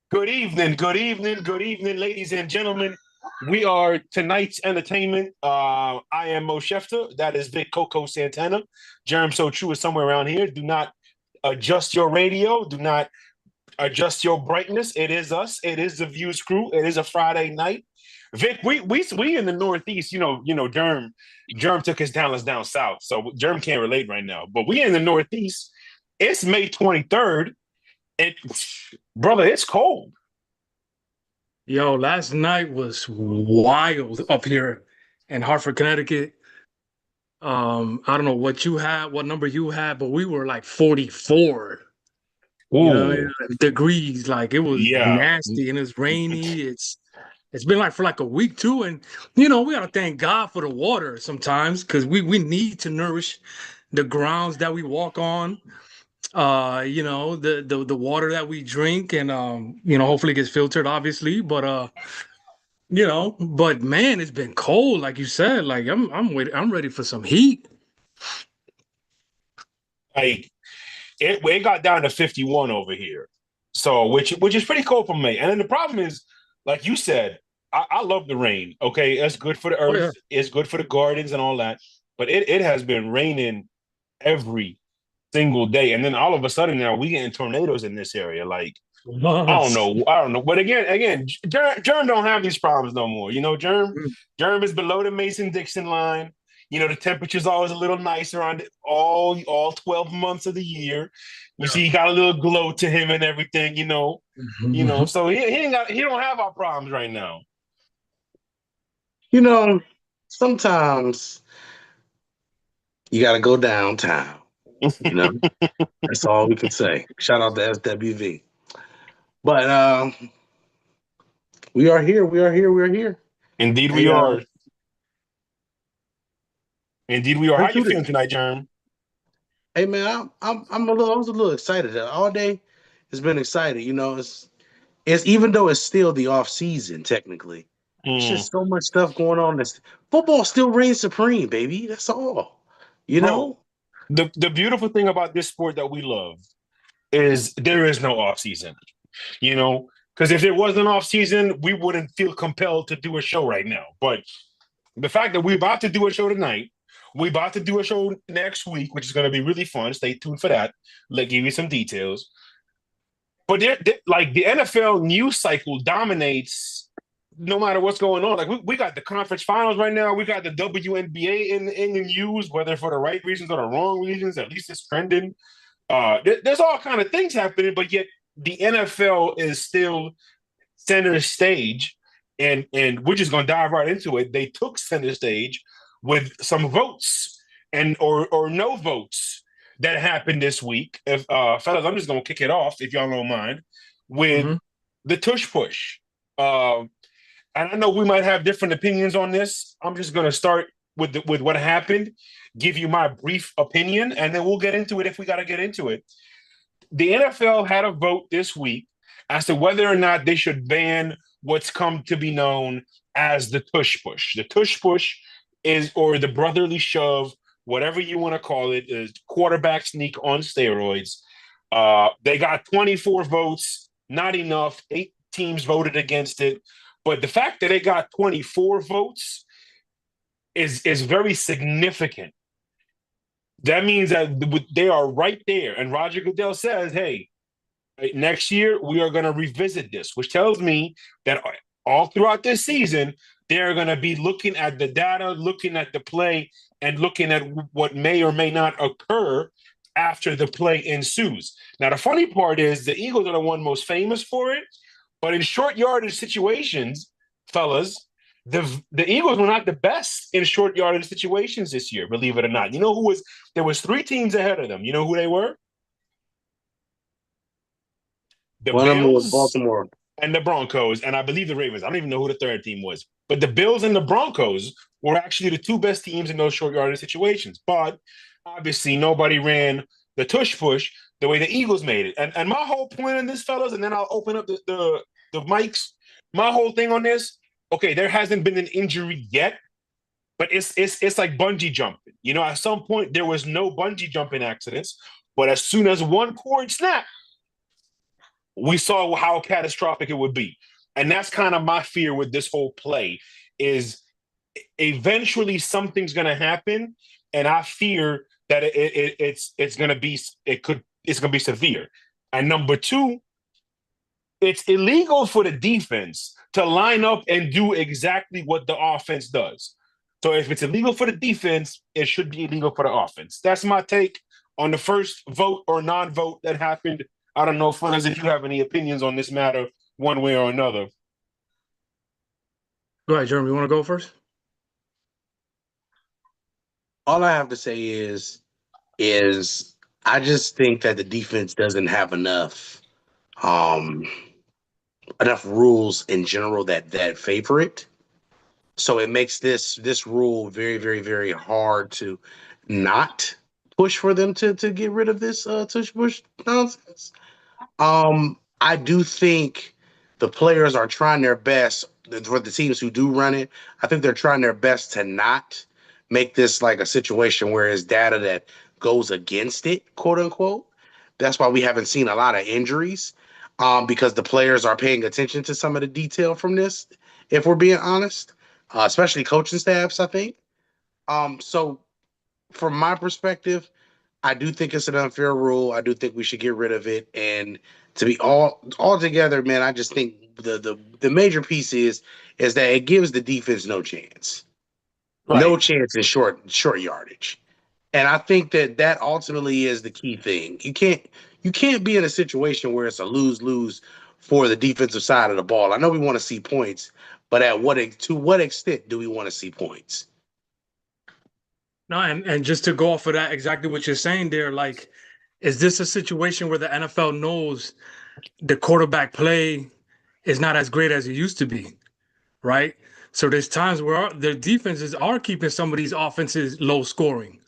Good evening, good evening, good evening, ladies and gentlemen. We are tonight's entertainment. I am Mo Schefter. That is Vic Coco Santana. Germ So True is somewhere around here. Do not adjust your radio. Do not adjust your brightness. It is us. It is the Views crew. It is a Friday night. Vic, we in the Northeast. Germ took his talents down south, so Germ can't relate right now. But we in the Northeast. It's May 23rd. It, brother, it's cold. Yo, last night was wild up here in Hartford, Connecticut. I don't know what number you had, but we were like 44, Ooh, degrees. Like it was yeah. nasty and it's rainy. It's been like for like a week too. And we gotta thank God for the water sometimes because we need to nourish the grounds that we walk on. The water that we drink and hopefully it gets filtered, obviously. But man, it's been cold, like you said. Like I'm ready for some heat. Like it got down to 51 over here. So which is pretty cold for me. And then the problem is, like you said, I love the rain. Okay. It's good for the Oh earth, yeah. it's good for the gardens and all that. But it has been raining every single day. And then all of a sudden now we getting tornadoes in this area. Like, I don't Months. know. I don't know. But again, Germ don't have these problems no more. Germ is below the Mason Dixon line. The temperature's always a little nicer on all 12 months of the year. You Yeah. see, he got a little glow to him and everything. So he don't have our problems right now. You know, sometimes you got to go downtown. You know, that's all we can say. Shout out to SWV. But we are here. We are here. We are here. Indeed, we Hey, are. Indeed, we are. How went you through the. feeling tonight, Germ? Hey man, I was a little excited. All day it's been exciting. It's even though it's still the off season technically. It's Mm. just so much stuff going on. This football still reigns supreme, baby. That's all. You Bro, know. the beautiful thing about this sport that we love is there is no off season. you know, because if there was an off season, we wouldn't feel compelled to do a show right now. But the fact that we're about to do a show tonight, we're about to do a show next week, which is going to be really fun. Stay tuned for that. Let give you some details. But like the NFL news cycle dominates no matter what's going on. Like we got the conference finals right now. We got the WNBA in the news, whether for the right reasons or the wrong reasons. At least it's trending. There's all kind of things happening, but yet the NFL is still center stage, and we're just gonna dive right into it. They took center stage with some votes or no votes that happened this week. If fellas, I'm just gonna kick it off if y'all don't mind with Mhm. the tush push. And I know we might have different opinions on this. I'm just gonna start with what happened, give you my brief opinion, and then we'll get into it if we got to get into it. The NFL had a vote this week as to whether or not they should ban what's come to be known as the tush push. The tush push is, or the brotherly shove, whatever you want to call it, is quarterback sneak on steroids. They got 24 votes, not enough. 8 teams voted against it. But the fact that they got 24 votes is very significant. That means that they are right there. And Roger Goodell says, hey, next year we are going to revisit this, which tells me that all throughout this season, they're going to be looking at the data, looking at the play, and looking at what may or may not occur after the play ensues. Now, the funny part is the Eagles are the one most famous for it, but in short yardage situations, fellas, the Eagles were not the best in short yardage situations this year, believe it or not. You know who was there was 3 teams ahead of them. You know who they were? The One of them was Bills Baltimore. and the Broncos, and I believe the Ravens. I don't even know who the third team was. But the Bills and the Broncos were actually the 2 best teams in those short yardage situations. But obviously, nobody ran the tush push the way the Eagles made it. And my whole point on this, fellas, and then I'll open up the mics. My whole thing on this, okay, there hasn't been an injury yet, but it's like bungee jumping. At some point there was no bungee jumping accidents, but as soon as one cord snapped, we saw how catastrophic it would be. And that's kind of my fear with this whole play is eventually something's going to happen, and I fear that it's going to be it's going to be severe. And number two, it's illegal for the defense to line up and do exactly what the offense does. So if it's illegal for the defense, it should be illegal for the offense. That's my take on the first vote or non-vote that happened. I don't know, fellas, if you have any opinions on this matter, one way or another. Go ahead, Jeremy. You want to go first? All I have to say is I just think that the defense doesn't have enough rules in general that favor it. So it makes this rule very, very, very hard to not push for them to get rid of this tush push nonsense. I do think the players are trying their best for the teams who do run it. I think they're trying their best to not make this like a situation where it's data that goes against it, quote unquote. That's why we haven't seen a lot of injuries, because the players are paying attention to some of the detail from this, if we're being honest, especially coaching staffs, I think. So from my perspective, I do think it's an unfair rule. I do think we should get rid of it. And to be all together, man, I just think the major piece is that it gives the defense no chance. Right. No chance in short yardage. And I think that ultimately is the key thing. You can't be in a situation where it's a lose-lose for the defensive side of the ball. I know we want to see points, but to what extent do we want to see points? No, and just to go off of that, exactly what you're saying there, like, is this a situation where the NFL knows the quarterback play is not as great as it used to be, right? So there's times where the defenses are keeping some of these offenses low scoring.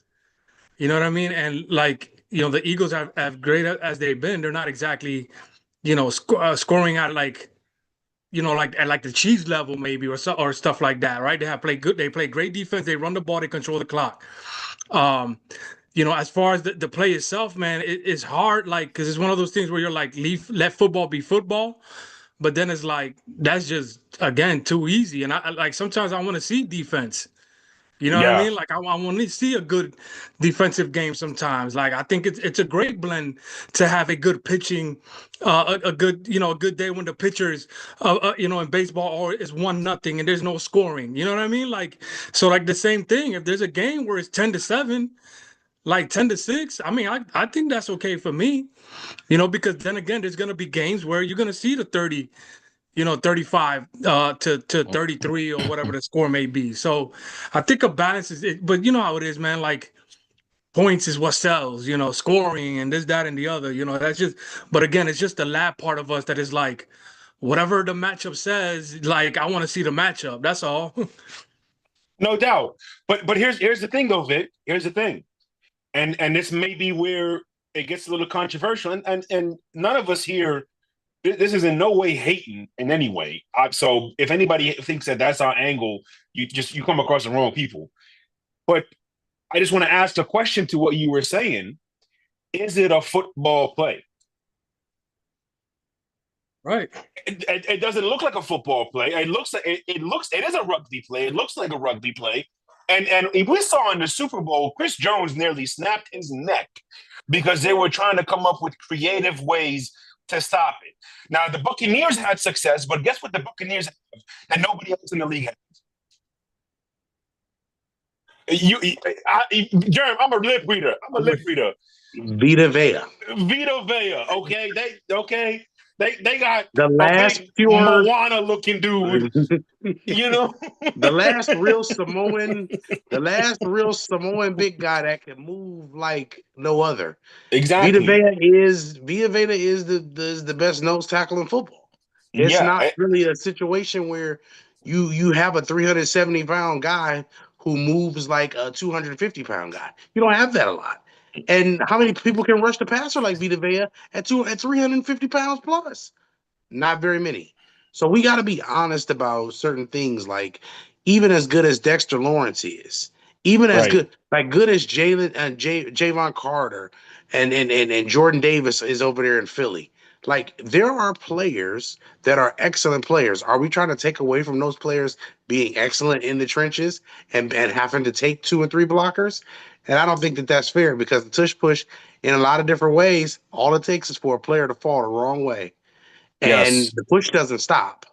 You know what I mean? And like, the Eagles have great as they've been, they're not exactly, scoring at like, like at like the Chiefs level maybe or stuff like that, right? They play great defense, they run the ball, they control the clock. As far as the play itself, man, it's hard, like, because it's one of those things where you're like, let football be football, but then it's like that's just again too easy. And I like sometimes I want to see defense. You know what I mean? Like I want to see a good defensive game sometimes. Like I think it's a great blend to have a good pitching, a good a good day when the pitchers, in baseball or it's 1-0 and there's no scoring. You know what I mean? Like so like the same thing. If there's a game where it's 10-7, like 10-6, I mean I think that's okay for me. Because then again, there's gonna be games where you're gonna see the 30. 35 to 33 or whatever the score may be. So I think a balance is it, but you know how it is, man. Like points is what sells, scoring and this, that, and the other. That's just, but again, it's just the lab part of us that is like, whatever the matchup says, like I want to see the matchup. That's all. No doubt. But here's the thing though, Vic. Here's the thing. And this may be where it gets a little controversial. And none of us here, this is in no way hating in any way. So if anybody thinks that that's our angle, you come across the wrong people. But I just want to ask a question to what you were saying. Is it a football play? Right. It doesn't look like a football play. It is a rugby play. It looks like a rugby play. And we saw in the Super Bowl, Chris Jones nearly snapped his neck because they were trying to come up with creative ways to stop it. Now, the Buccaneers had success, but guess what the Buccaneers have that nobody else in the league has? Jeremy, I'm a lip reader. Vita Vea. Vita Vea. Okay. They got the last pure Moana looking dude. the last real Samoan big guy that can move like no other. Exactly. Vita Vea is the best nose tackle in football. It's not really a situation where you have a 370-pound guy who moves like a 250-pound guy. You don't have that a lot. And how many people can rush the passer like Vita Vea at 350 pounds plus? Not very many. So we got to be honest about certain things. Like even as good as Dexter Lawrence is, even as good as Javon Carter and Jordan Davis is over there in Philly. Like, there are players that are excellent players. Are we trying to take away from those players being excellent in the trenches and having to take 2 or 3 blockers? And I don't think that that's fair, because the tush push, in a lot of different ways, all it takes is for a player to fall the wrong way, and Yes. the push doesn't stop.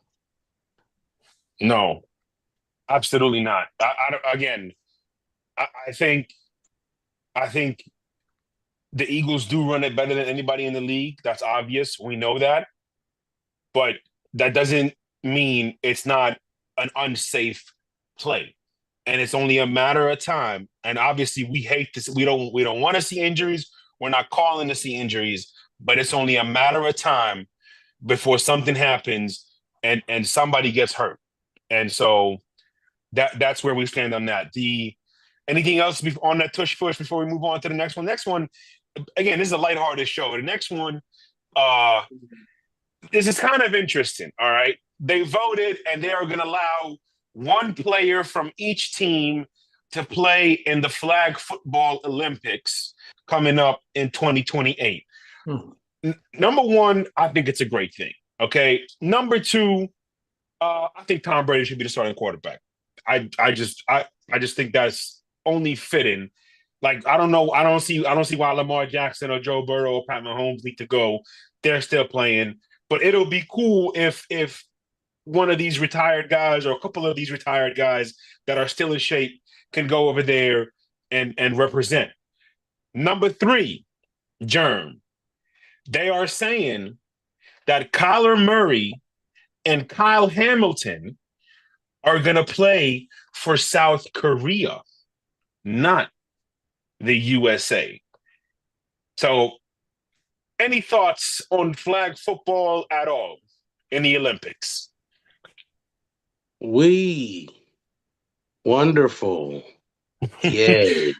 No, absolutely not. Again, I think the Eagles do run it better than anybody in the league. That's obvious. We know that. But that doesn't mean it's not an unsafe play. And it's only a matter of time. And obviously we hate this. We don't want to see injuries. We're not calling to see injuries, but it's only a matter of time before something happens and somebody gets hurt. And so that's where we stand on that. Anything else on that tush push before we move on to the next one? Next one, again, this is a lighthearted show. The next one, this is kind of interesting. All right. They voted and they are going to allow one player from each team to play in the flag football Olympics coming up in 2028. Number one, I think it's a great thing. Okay. Number two, I think Tom Brady should be the starting quarterback. I just think that's only fitting. Like, I don't see why Lamar Jackson or Joe Burrow or Pat Mahomes need to go. They're still playing. But it'll be cool if one of these retired guys or a couple of these retired guys that are still in shape can go over there and represent. Number three, Germ. They are saying that Kyler Murray and Kyle Hamilton are going to play for South Korea, not the USA. So, any thoughts on flag football at all in the Olympics? Wonderful. Yay.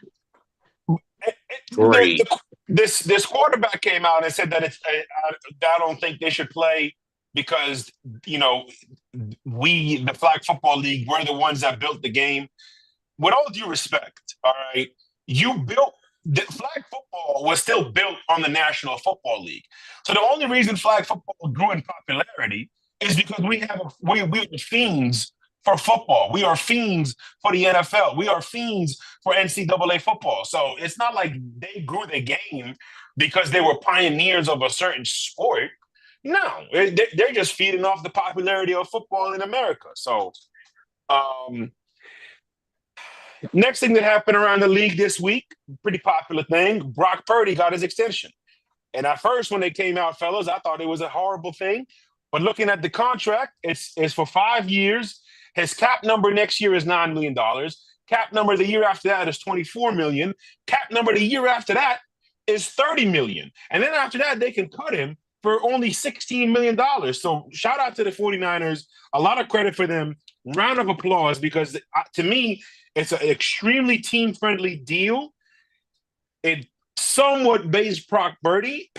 Great. This quarterback came out and said that I don't think they should play because, the flag football league, we're the ones that built the game. With all due respect, all right, the flag football was still built on the National Football League. So the only reason flag football grew in popularity is because we are fiends for football. We are fiends for the NFL. We are fiends for NCAA football. So it's not like they grew the game because they were pioneers of a certain sport. No, they're just feeding off the popularity of football in America. So, next thing that happened around the league this week, pretty popular thing, Brock Purdy got his extension. And at first, when they came out, fellas, I thought it was a horrible thing. But looking at the contract, it's for 5 years. His cap number next year is $9 million. Cap number the year after that is $24 million. Cap number the year after that is $30 million. And then after that, they can cut him for only $16 million. So shout out to the 49ers. A lot of credit for them. Round of applause, because to me, it's an extremely team-friendly deal. It somewhat pays Brock Purdy,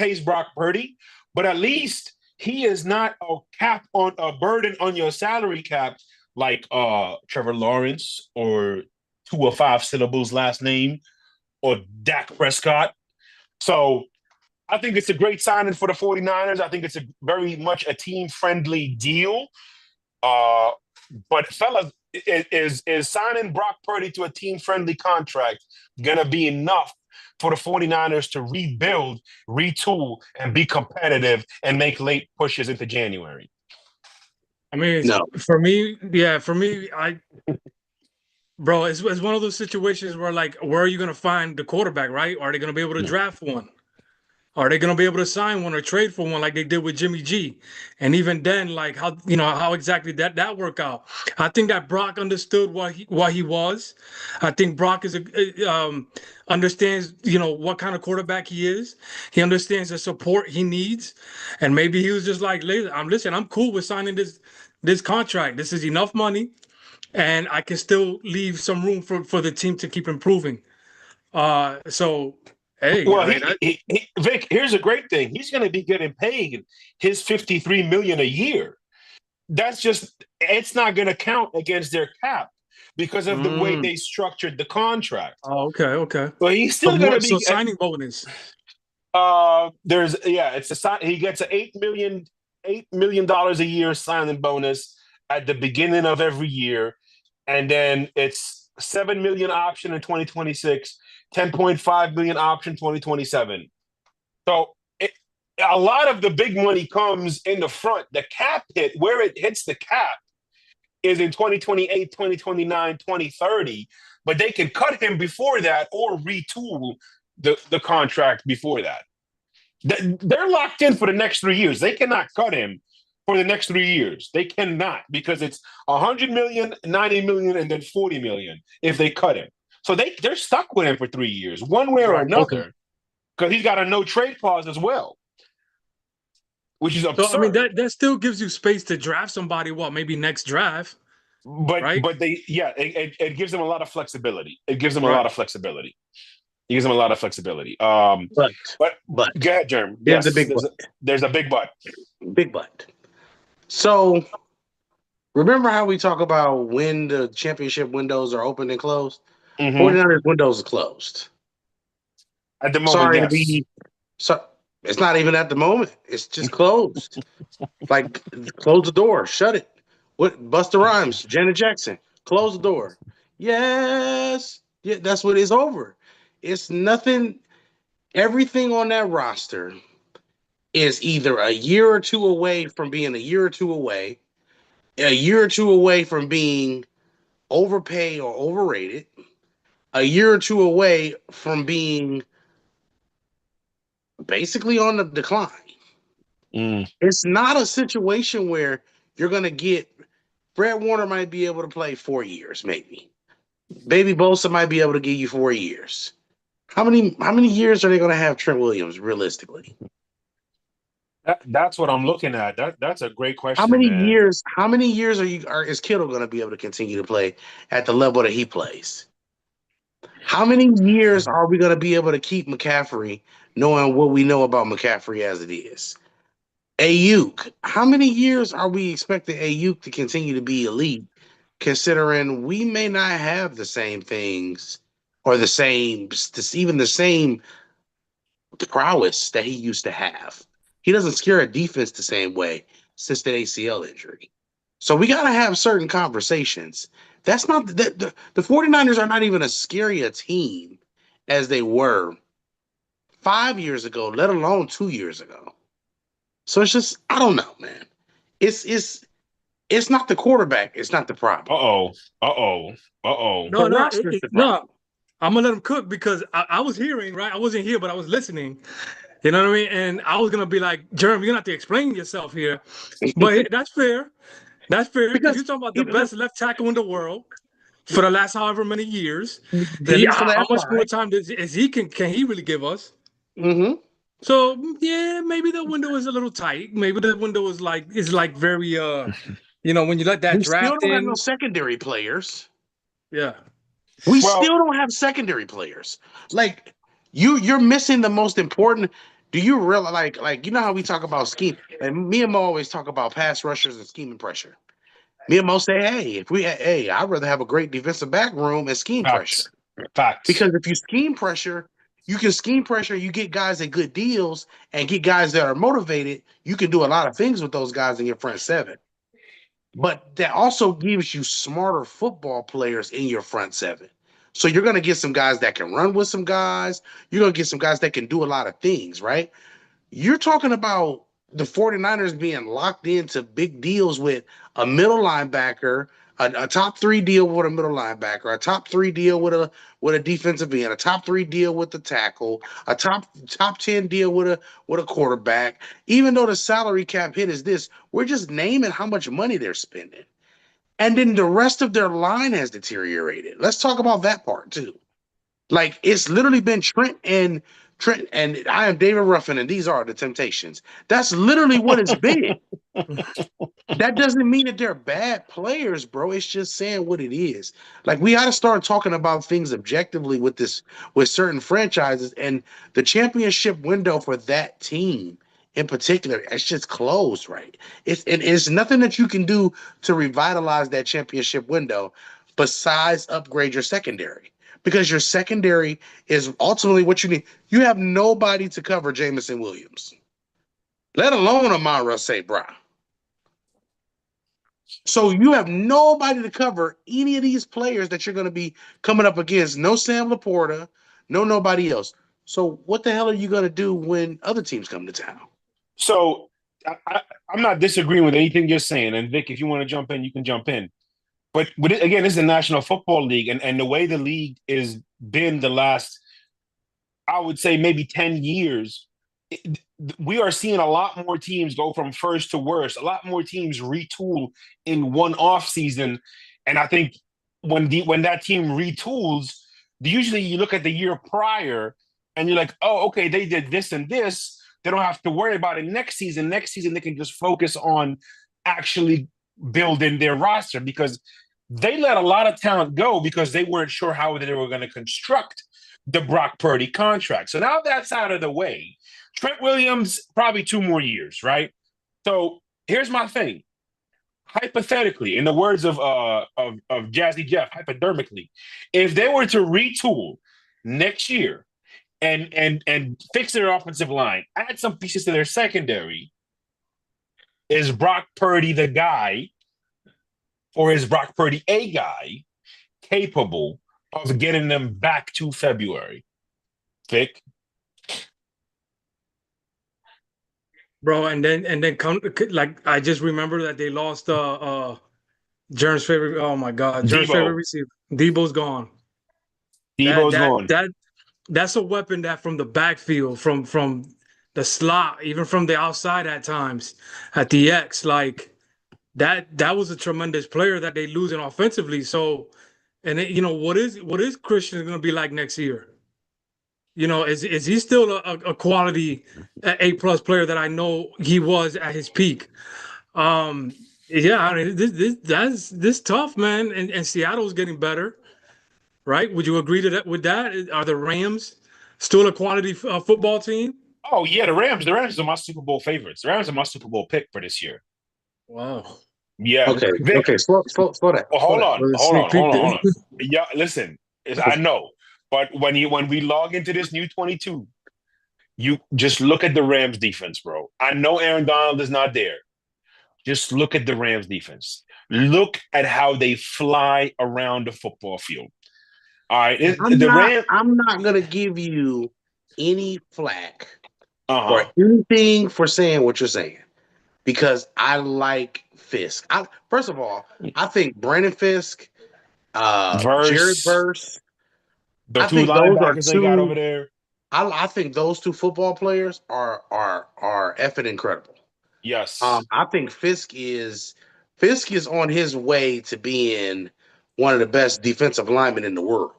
but at least he is not a burden on your salary cap like Trevor Lawrence or 2 or 5 syllables last name or Dak Prescott. So I think it's a great signing for the 49ers. I think it's very much a team-friendly deal. But fellas, is signing Brock Purdy to a team-friendly contract going to be enough for the 49ers to rebuild, retool, and be competitive and make late pushes into January? I mean, No. for me, bro, it's one of those situations where, like, where are you going to find the quarterback, right? Are they going to be able to draft one? Are they going to be able to sign one or trade for one like they did with Jimmy G? And even then, like, how exactly that work out? I think that Brock understood what he was. I think Brock understands, what kind of quarterback he is. He understands the support he needs. And maybe he was just like, I'm cool with signing this contract. This is enough money, and I can still leave some room for the team to keep improving. Hey, well, Vic, here's a great thing. He's going to be getting paid his $53 million a year. It's not going to count against their cap because of the way they structured the contract. Oh, okay. But he's still going to be signing bonus. It's he gets a $8 million a year signing bonus at the beginning of every year, and then it's 7 million option in 2026, 10.5 million option 2027. So a lot of the big money comes in the front. The cap hit, where it hits the cap, is in 2028, 2029, 2030. But they can cut him before that or retool the contract before that. They're locked in for the next 3 years. They cannot cut him for the next 3 years. They cannot, because it's 100 million, 90 million, and then 40 million if they cut him. So they're stuck with him for 3 years, one way or Right. another, because he's got a no trade clause as well, which is absurd. So I mean, that still gives you space to draft somebody. What, maybe next draft? But right? It gives them a lot of flexibility. It gives them a Right. lot of flexibility. It gives them a lot of flexibility. But But go ahead, Jerm. There's a big but. There's a big but. Big but. So remember how we talk about when the championship windows are open and closed? 49ers windows are closed. At the moment, Sorry yes. to be. So it's not even at the moment. It's just closed. Like, close the door, shut it. What? Busta Rhymes, Janet Jackson, close the door. Yes, yeah, that's what it's over. It's nothing. Everything on that roster is either a year or two away from being a year or two away from being overpaid or overrated, a year or two away from being basically on the decline. It's not a situation where you're going to get Fred Warner might be able to play 4 years, maybe. Baby Bosa might be able to give you 4 years. How many years are they going to have Trent Williams realistically? That's what I'm looking at. That's a great question. How many man. years? How many years is Kittle going to be able to continue to play at the level that he plays? How many years are we going to be able to keep McCaffrey, knowing what we know about McCaffrey as it is? Ayuk, how many years are we expecting Ayuk to continue to be elite, considering we may not have the same things or the same prowess that he used to have? He doesn't scare a defense the same way since that ACL injury. So we got to have certain conversations. That's not the 49ers are not even as scary a team as they were 5 years ago, let alone 2 years ago. So it's just, I don't know, man. It's not the quarterback. It's not the problem. No, I'm gonna let him cook, because I was hearing, right? I wasn't here, but I was listening. You know what I mean? And I was gonna be like, Jeremy, you're gonna have to explain yourself here. But that's fair. That's fair, because you're talking about the best left tackle in the world for the last however many years. How much more time is he can he really give us? Mm-hmm. So yeah, maybe the window is a little tight. Maybe the window is very when you let that draft still don't in. have no secondary players. Yeah. We still don't have secondary players. Like, you're missing the most important. Do you realize, like you know how we talk about scheme? And me and Mo always talk about pass rushers and scheme and pressure. Me and Mo say, I'd rather have a great defensive back room and scheme pressure. Facts. Because if you scheme pressure, you get guys at good deals and get guys that are motivated. You can do a lot of things with those guys in your front seven. But that also gives you smarter football players in your front seven. So you're going to get some guys that can run with some guys. You're going to get some guys that can do a lot of things, right? You're talking about the 49ers being locked into big deals with a middle linebacker, a top 3 deal with a middle linebacker, a top 3 deal with a defensive end, a top 3 deal with the tackle, a top 10 deal with a quarterback. Even though the salary cap hit is this, we're just naming how much money they're spending. And then the rest of their line has deteriorated. Let's talk about that part too. Like, it's literally been Trent and I am David Ruffin, and these are the Temptations. That's literally what it's been. That doesn't mean that they're bad players, bro. It's just saying what it is. Like, we got to start talking about things objectively with certain franchises, and the championship window for that team in particular, it's just closed, right? It's nothing that you can do to revitalize that championship window besides upgrade your secondary. because your secondary is ultimately what you need. You have nobody to cover Jameson Williams, let alone Amon-Ra St. Brown. So you have nobody to cover any of these players that you're going to be coming up against. No Sam Laporta, no nobody else. So what the hell are you going to do when other teams come to town? So I'm not disagreeing with anything you're saying. And Vic, if you want to jump in, you can jump in. But again, this is the National Football League, and the way the league has been the last, I would say maybe 10 years, we are seeing a lot more teams go from first to worst, a lot more teams retool in one off season. And I think when that team retools, usually you look at the year prior and you're like, oh, okay, they did this and this. They don't have to worry about it next season. Next season, they can just focus on actually building their roster, because they let a lot of talent go because they weren't sure how they were going to construct the Brock Purdy contract. So now that's out of the way. Trent Williams, probably 2 more years, right? So here's my thing. Hypothetically, in the words of Jazzy Jeff, hypodermically, if they were to retool next year and fix their offensive line, add some pieces to their secondary, is Brock Purdy the guy, or is Brock Purdy a guy capable of getting them back to February? Vic? Bro, and then come, like, I just remember that they lost Jerem's favorite. Oh my God, Jerem's Debo. favorite receiver. Debo's gone. Debo's gone. That's a weapon that from the backfield, from the slot, even from the outside at times, at the X, like that was a tremendous player that they losing offensively. So, and it, what is Christian going to be like next year? Is he still a quality A+ player that I know he was at his peak? Yeah, I mean, this tough, man, and Seattle's getting better, right? Would you agree to that? With that, are the Rams still a quality football team? Oh yeah, the Rams. The Rams are my Super Bowl favorites. The Rams are my Super Bowl pick for this year. Wow. Yeah. Okay, Vic, okay, slow that. well, hold on. Sneak peek. Yeah, listen. I know, but when we log into this new 22, you just look at the Rams defense, bro. I know Aaron Donald is not there. Just look at the Rams defense. Look at how they fly around the football field. All right, I'm not gonna give you any flack Uh-huh. or anything for saying what you're saying, because I like Fisk. First of all, I think Brandon Fisk, Jared Verse, the I two think those are linebackers they got over there. I think those 2 football players are effing incredible. Yes. I think Fisk is on his way to being one of the best defensive linemen in the world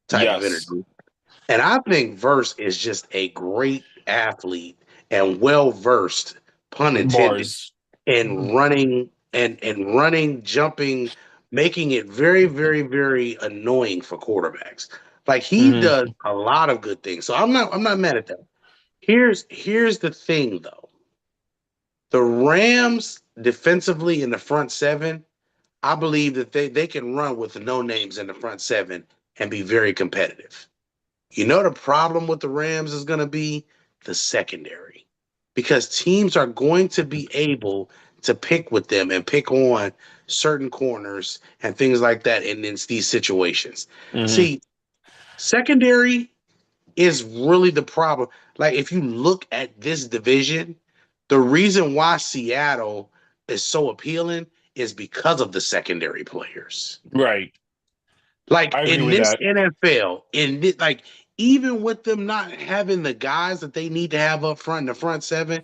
type of energy. And I think Verse is just a great athlete and well-versed, pun intended, in running and running, jumping, making it very, very, very annoying for quarterbacks. Like, he does a lot of good things. So I'm not mad at that. Here's the thing, though. The Rams defensively in the front 7, I believe that they can run with no names in the front 7 and be very competitive. You know, the problem with the Rams is going to be the secondary, because teams are going to be able to pick with them and pick on certain corners and things like that in these situations. See, secondary is really the problem. Like, if you look at this division, the reason why Seattle is so appealing is because of the secondary players. Right. Like, in this NFL, even with them not having the guys that they need to have up front in the front 7,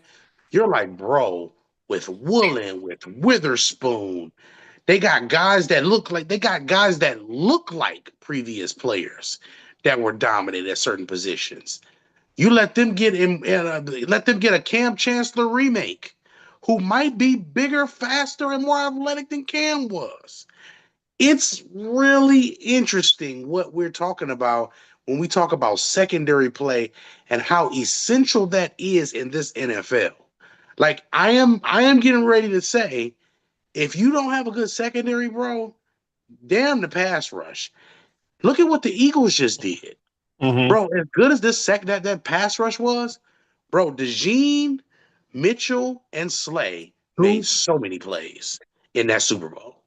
you're like, bro, with Woolen, with Witherspoon, they got guys that look like previous players that were dominant at certain positions. You let them get a Cam Chancellor remake, who might be bigger, faster, and more athletic than Cam was. It's really interesting what we're talking about when we talk about secondary play and how essential that is in this NFL. Like, I am getting ready to say, if you don't have a good secondary, bro, damn the pass rush. Look at what the Eagles just did. Mhm. Bro, as good as this that pass rush was, bro, DeJean, Mitchell, and Slay made Who? so many plays in that Super Bowl.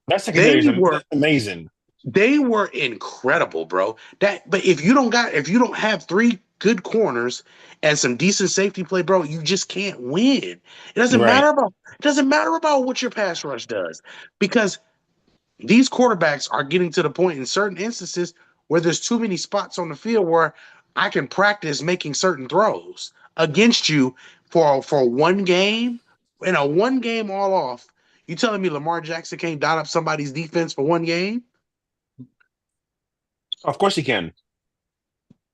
That They secondary is were amazing. they were incredible, bro. But if you don't have three good corners and some decent safety play, bro, you just can't win. Right. It doesn't matter about what your pass rush does because these quarterbacks are getting to the point in certain instances where there's too many spots on the field where I can practice making certain throws against you for one game. In a one game all off, you telling me Lamar Jackson can't dot up somebody's defense for one game? Of course he can.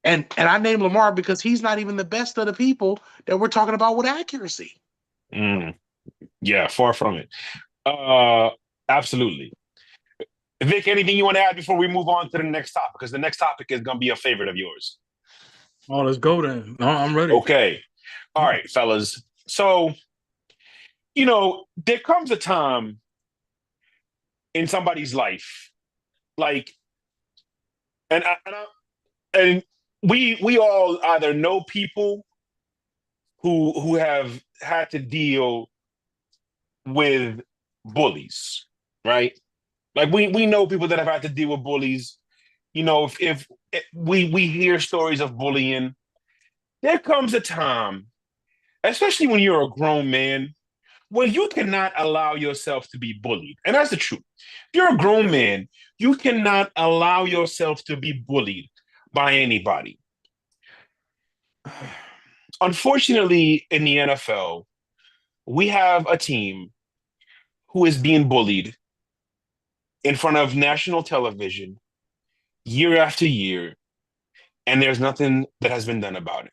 And I name Lamar because he's not even the best of the people that we're talking about with accuracy. Mm. Yeah, far from it. Absolutely. Vic, anything you want to add before we move on to the next topic? Because the next topic is going to be a favorite of yours. Oh, let's go then. No, I'm ready. Okay. All right, fellas. So, there comes a time in somebody's life, like, and we all either know people who have had to deal with bullies, right? Like we know people that have had to deal with bullies. If we hear stories of bullying, there comes a time, especially when you're a grown man, where you cannot allow yourself to be bullied. And that's the truth. If you're a grown man, you cannot allow yourself to be bullied by anybody. Unfortunately, in the NFL, we have a team who is being bullied in front of national television year after year, and there's nothing that has been done about it.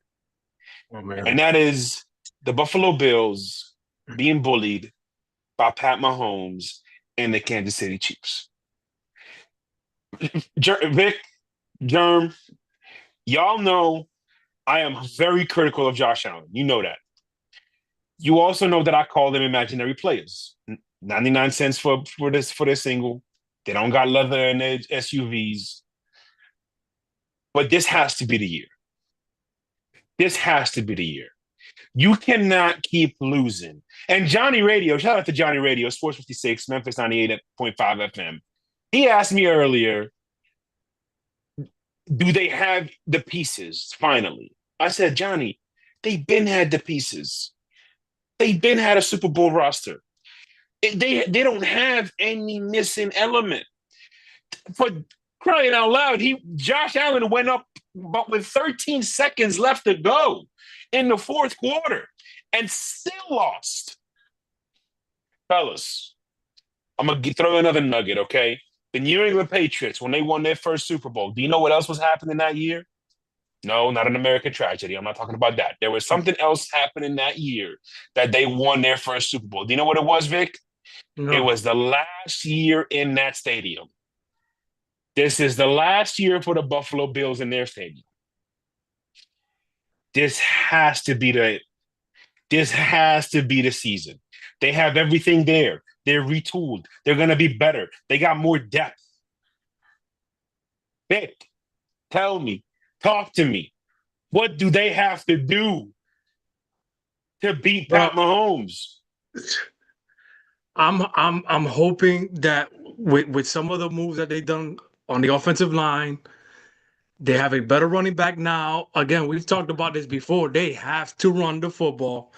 Oh, man. And that is the Buffalo Bills being bullied by Pat Mahomes and the Kansas City Chiefs. Vic, Germ, y'all know I am very critical of Josh Allen. You know that. You also know that I call them imaginary players. 99 cents for their single. They don't got leather in their SUVs. But this has to be the year. This has to be the year. You cannot keep losing. And Johnny Radio, shout out to Johnny Radio, Sports 56, Memphis 98.5 FM. He asked me earlier, do they have the pieces finally? I said, Johnny, they've been had the pieces. They've been had a Super Bowl roster. They don't have any missing element. For crying out loud, Josh Allen went up but with 13 seconds left to go in the fourth quarter and still lost. Fellas, I'm going to throw another nugget, okay? The New England Patriots, when they won their first Super Bowl, do you know what else was happening that year? No, not an American tragedy. I'm not talking about that. There was something else happening that year that they won their first Super Bowl. Do you know what it was, Vic? No. It was the last year in that stadium. This is the last year for the Buffalo Bills in their stadium. This has to be the season. They have everything there. They're retooled. They're going to be better. They got more depth. Vic, tell me, talk to me. What do they have to do to beat Pat Mahomes? I'm hoping that with some of the moves that they've done on the offensive line, they have a better running back now. Again, we've talked about this before. They have to run the football,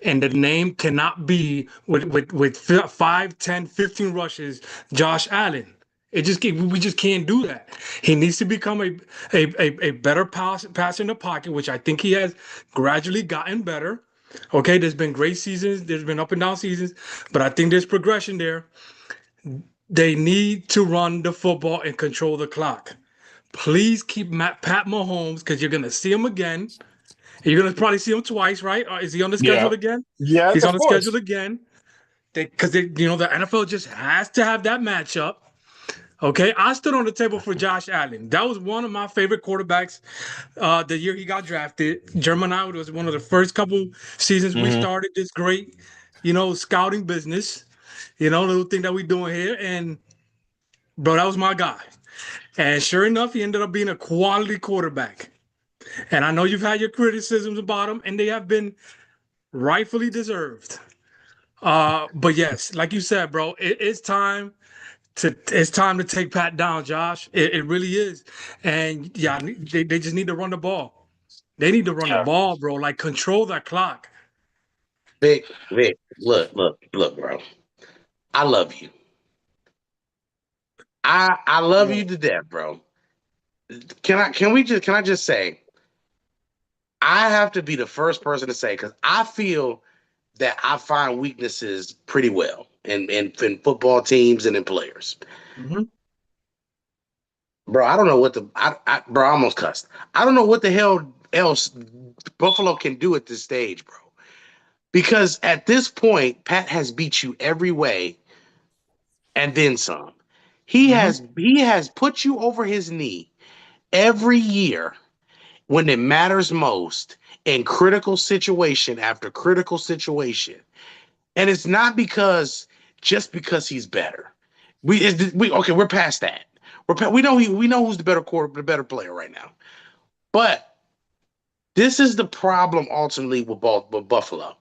and the name cannot be with 5, 10, 15 rushes, Josh Allen. We just can't do that. He needs to become a better passer in the pocket, which I think he has gradually gotten better. Okay, there's been great seasons, there's been up and down seasons, but I think there's progression there. They need to run the football and control the clock. Please keep Pat Mahomes, because you're going to see him again. You're going to probably see him twice, right? Is he on the schedule again? Yeah, he's on the schedule again. Because the NFL just has to have that matchup. Okay, I stood on the table for Josh Allen. That was one of my favorite quarterbacks the year he got drafted. German was one of the first couple seasons we started this great, scouting business, little thing that we're doing here. And, bro, that was my guy. And sure enough, he ended up being a quality quarterback. And I know you've had your criticisms about him, and they have been rightfully deserved. But yes, like you said, bro, it's time to take Pat down, Josh. It really is. And yeah, they just need to run the ball. They need to run the Yeah. ball, bro. Like control that clock. Vic, look, bro. I love you. I love you to death, bro. Can I just say, I have to be the first person to say, because I feel that I find weaknesses pretty well in football teams and in players. Mhm. Bro, I don't know what bro, I almost cussed. I don't know what the hell else Buffalo can do at this stage, bro. Because at this point, Pat has beat you every way and then some. He has put you over his knee every year when it matters most in critical situation after critical situation. And it's not just because he's better. We're past that. We know who's the better player right now. But this is the problem ultimately with Buffalo.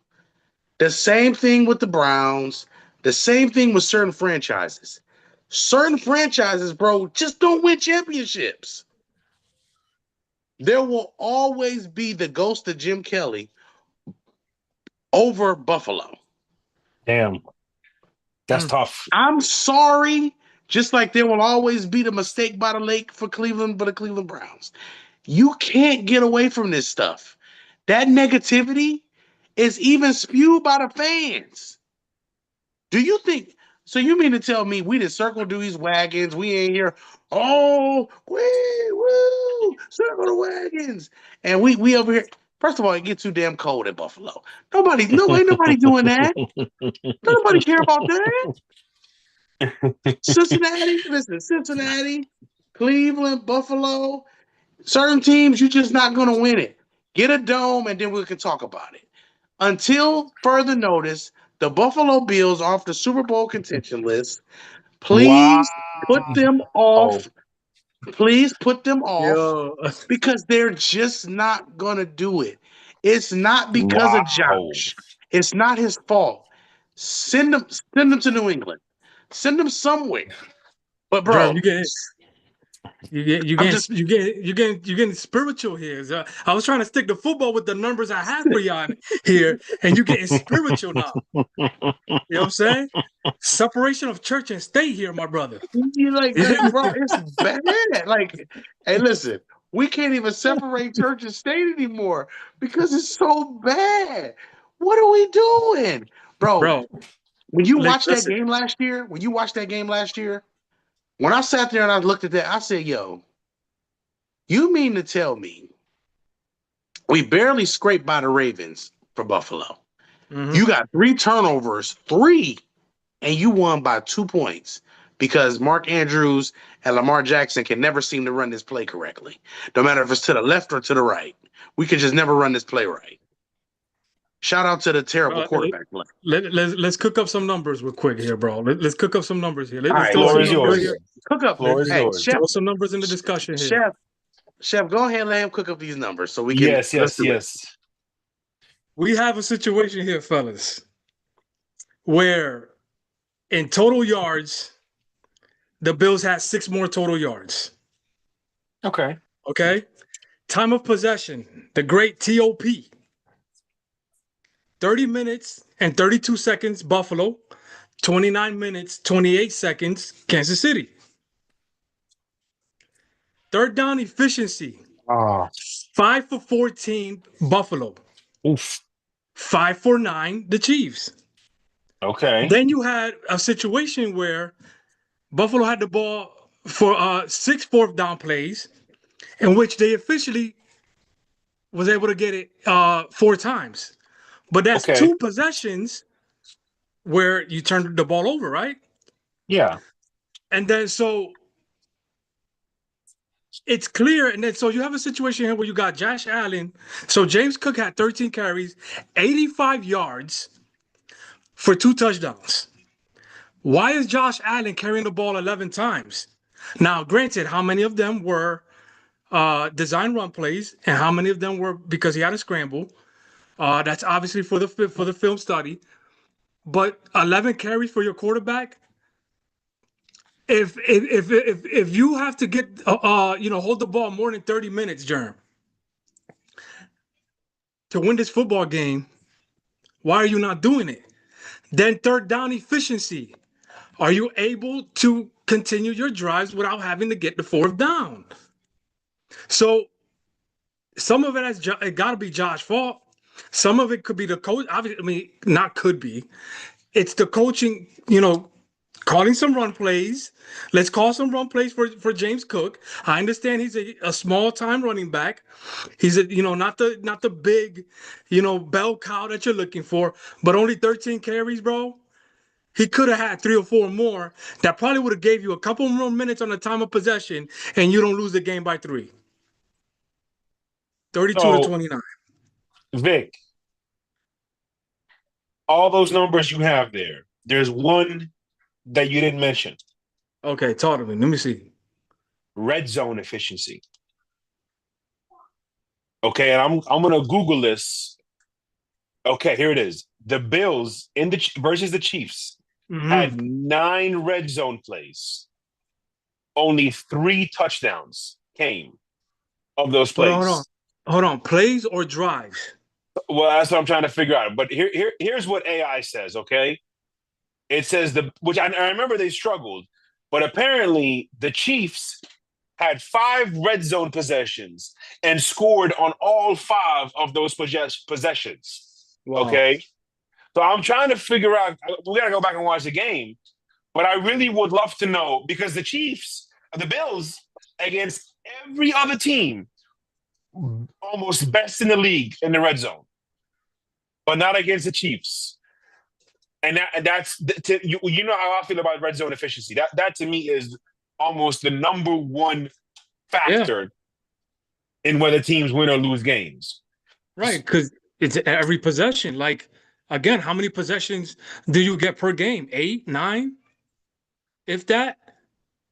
The same thing with the Browns. The same thing with certain franchises. Certain franchises, bro, just don't win championships. There will always be the ghost of Jim Kelly over Buffalo. Damn. That's tough. I'm sorry. Just like there will always be the mistake by the lake for Cleveland, but the Cleveland Browns. You can't get away from this stuff. That negativity is even spewed by the fans. Do you think? So you mean to tell me we didn't circle these wagons? We ain't here. Oh, woo, circle the wagons, and we over here. First of all, it gets too damn cold in Buffalo. Nobody doing that. Nobody care about that. Cincinnati, Cleveland, Buffalo. Certain teams, you're just not going to win it. Get a dome, and then we can talk about it. Until further notice, the Buffalo Bills off the Super Bowl contention list. Please put them off. Please put them off Yo. because they're just not going to do it. It's not because of Josh. It's not his fault. Send them to New England. Send them somewhere. But bro, You getting spiritual here. I was trying to stick to football with the numbers I have for y'all here, and you getting spiritual now. You know what I'm saying? Separation of church and state here, my brother. You like that, bro? It's bad. Like, hey, listen, we can't even separate church and state anymore because it's so bad. What are we doing, bro? When you watched that game last year, when I sat there and I looked at that, I said, yo, you mean to tell me we barely scraped by the Ravens for Buffalo? Mm-hmm. You got 3 turnovers, and you won by 2 points because Mark Andrews and Lamar Jackson can never seem to run this play correctly. No matter if it's to the left or to the right. We can just never run this play right. Shout out to the terrible quarterback play. Let's cook up some numbers real quick here, bro. Let's cook up some numbers here. All right, floor is yours. Cook up. Hey, Chef, throw some numbers in the discussion here. Chef, go ahead and let him cook up these numbers so we can. Yes. We have a situation here, fellas, where in total yards, the Bills had 6 more total yards. Okay. Time of possession, the great TOP. 30 minutes and 32 seconds, Buffalo. 29 minutes, 28 seconds, Kansas City. Third down efficiency. 5 for 14, Buffalo. Oof. 5 for 9, the Chiefs. Okay. Then you had a situation where Buffalo had the ball for 6 fourth down plays, in which they officially was able to get it 4 times. But that's 2 possessions where you turned the ball over, right? Yeah. And then so it's clear. And then so you have a situation here where you got Josh Allen. So James Cook had 13 carries, 85 yards for 2 touchdowns. Why is Josh Allen carrying the ball 11 times? Now, granted, how many of them were design run plays, and how many of them were because he had a scramble? That's obviously for the film study. But 11 carries for your quarterback. If you have to get hold the ball more than 30 minutes, Germ, to win this football game, why are you not doing it? Then third down efficiency. Are you able to continue your drives without having to get the fourth down? So some of it got to be Josh's fault. Some of it could be the coach. Obviously, I mean, not could be. It's the coaching, calling some run plays. Let's call some run plays for James Cook. I understand he's a small time running back. He's not the big, bell cow that you're looking for, but only 13 carries, bro. He could have had 3 or 4 more. That probably would have gave you a couple more minutes on the time of possession, and you don't lose the game by 3. 32 to So, 29. Vic, all those numbers you have there, there's one that you didn't mention. Okay, talk to me. Let me see. Red zone efficiency. Okay, and I'm gonna Google this. Okay, here it is. The Bills versus the Chiefs had 9 red zone plays. Only 3 touchdowns came of those plays. Hold on. Plays or drives? Well, that's what I'm trying to figure out. But here's what AI says, okay? It says which I remember they struggled, but apparently the Chiefs had 5 red zone possessions and scored on all 5 of those possessions. Wow. Okay? So I'm trying to figure out, we got to go back and watch the game, but I really would love to know, because the Bills, against every other team, almost best in the league in the red zone, but not against the Chiefs. And that's you know how I feel about red zone efficiency. That to me is almost the number one factor in whether teams win or lose games. Right, because it's every possession. Like, again, how many possessions do you get per game? 8, 9, if that.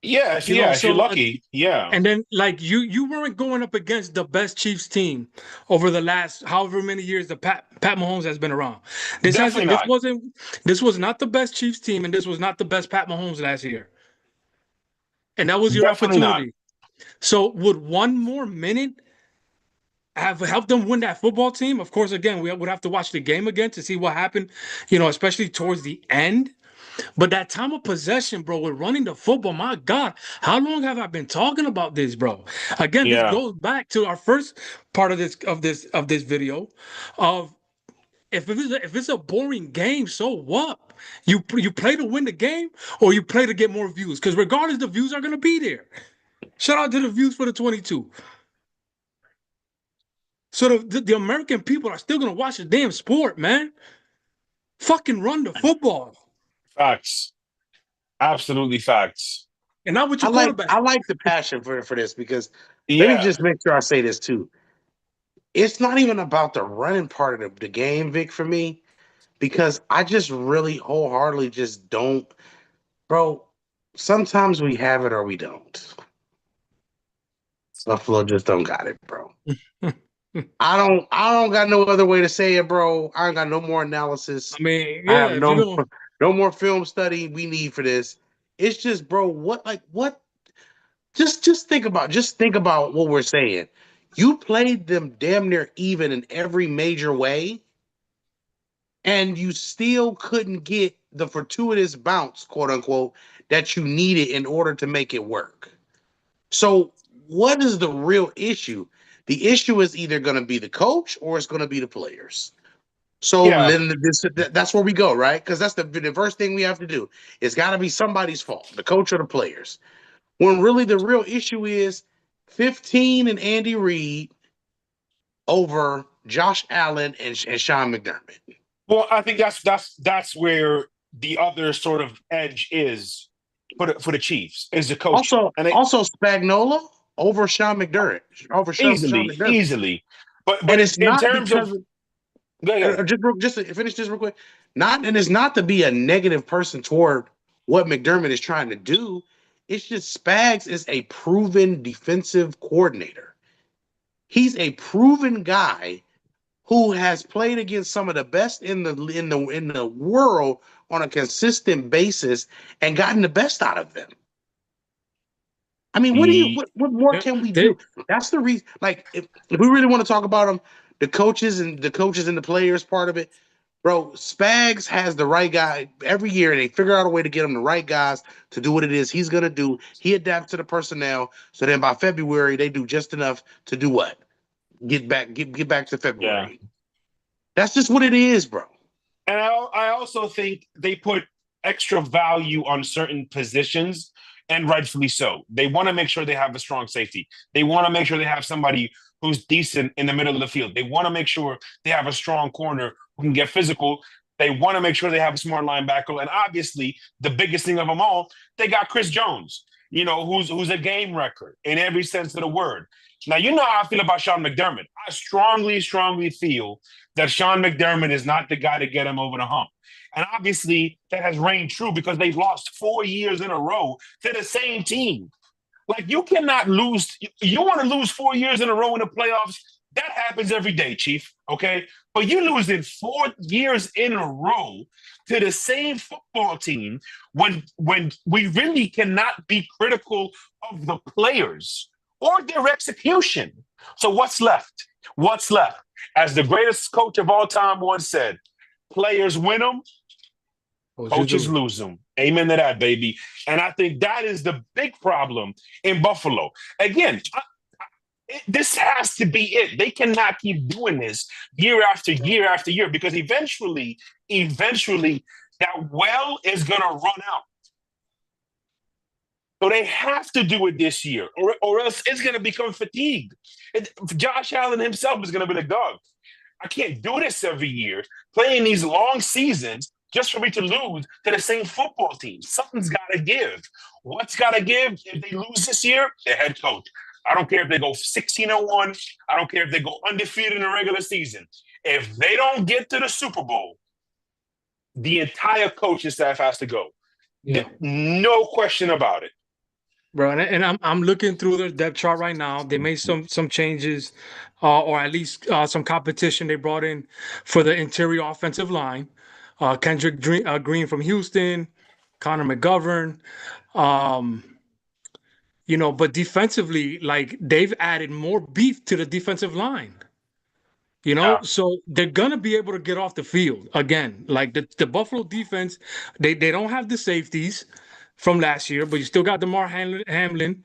Yeah, if you're lucky. Yeah. And then, like, you weren't going up against the best Chiefs team over the last however many years that Pat Mahomes has been around. This was not the best Chiefs team, and this was not the best Pat Mahomes last year. And that was your opportunity. Not. So would one more minute have helped them win that football team? Of course, again, we would have to watch the game again to see what happened, especially towards the end. But that time of possession, bro, with running the football, my God, how long have I been talking about this, bro? Again, This goes back to our first part of this video of if it's a boring game, so what? You play to win the game, or you play to get more views? Because regardless, the views are gonna be there. Shout out to the views for the 22. So the American people are still gonna watch the damn sport, man. Fucking run the football. Facts. Absolutely facts. And not with your quarterback. I like the passion for this, because let me just make sure I say this too. It's not even about the running part of the game, Vic, for me, because I just really wholeheartedly just don't. Bro, sometimes we have it or we don't. Buffalo just don't got it, bro. I don't got no other way to say it, bro. I ain't got no more analysis. I mean, I have no more film study we need for this. It's just, bro, what? Just think about what we're saying. You played them damn near even in every major way, and you still couldn't get the fortuitous bounce, quote unquote, that you needed in order to make it work. So what is the real issue? The issue is either going to be the coach or it's going to be the players. So then that's where we go, right? Because that's the first thing we have to do. It's got to be somebody's fault, the coach or the players. When really the real issue is 15 and Andy Reid over Josh Allen and Sean McDermott. Well, I think that's where the other sort of edge is for the Chiefs, is the coach. Also Spagnuolo over Sean McDermott. Easily. But it's in not terms of just to finish this real quick. It's not to be a negative person toward what McDermott is trying to do. It's just Spags is a proven defensive coordinator. He's a proven guy who has played against some of the best in the world on a consistent basis and gotten the best out of them. I mean, He- what more Yeah, can we they- do? That's the reason. Like, if we really want to talk about them, the coaches and the players part of it, bro. Spags has the right guy every year, and they figure out a way to get him the right guys to do what it is he's gonna do. He adapts to the personnel, so then by February they do just enough to do what? Get back to yeah. February. That's just what it is, bro. And I also think they put extra value on certain positions, and rightfully so. They want to make sure they have a strong safety. They want to make sure they have somebody who's decent in the middle of the field. They want to make sure they have a strong corner who can get physical. They want to make sure they have a smart linebacker. And obviously, the biggest thing of them all, they got Chris Jones, who's a game record in every sense of the word. Now, you know how I feel about Sean McDermott. I strongly, strongly feel that Sean McDermott is not the guy to get him over the hump. And obviously, that has reigned true because they've lost 4 years in a row to the same team. Like, you cannot lose. You want to lose 4 years in a row in the playoffs? That happens every day, Chief, okay? But you losing 4 years in a row to the same football team when we really cannot be critical of the players or their execution. So what's left? What's left? As the greatest coach of all time once said, players win them, coaches lose them. Amen to that, baby. And I think that is the big problem in Buffalo. Again, this has to be it. They cannot keep doing this year after year after year because eventually, that well is going to run out. So they have to do it this year, or else it's going to become fatigued. Josh Allen himself is going to be like, dog, I can't do this every year, playing these long seasons just for me to lose to the same football team. Something's got to give. What's got to give if they lose this year? The head coach. I don't care if they go 16-1. I don't care if they go undefeated in the regular season. If they don't get to the Super Bowl, the entire coaching staff has to go. Yeah. No question about it. Bro, and I'm looking through their depth chart right now. They made some changes, or at least some competition they brought in for the interior offensive line. Kendrick Green from Houston, Connor McGovern. But defensively, like they've added more beef to the defensive line. So they're gonna be able to get off the field again. Like the Buffalo defense, they don't have the safeties from last year, but you still got DeMar Hamlin,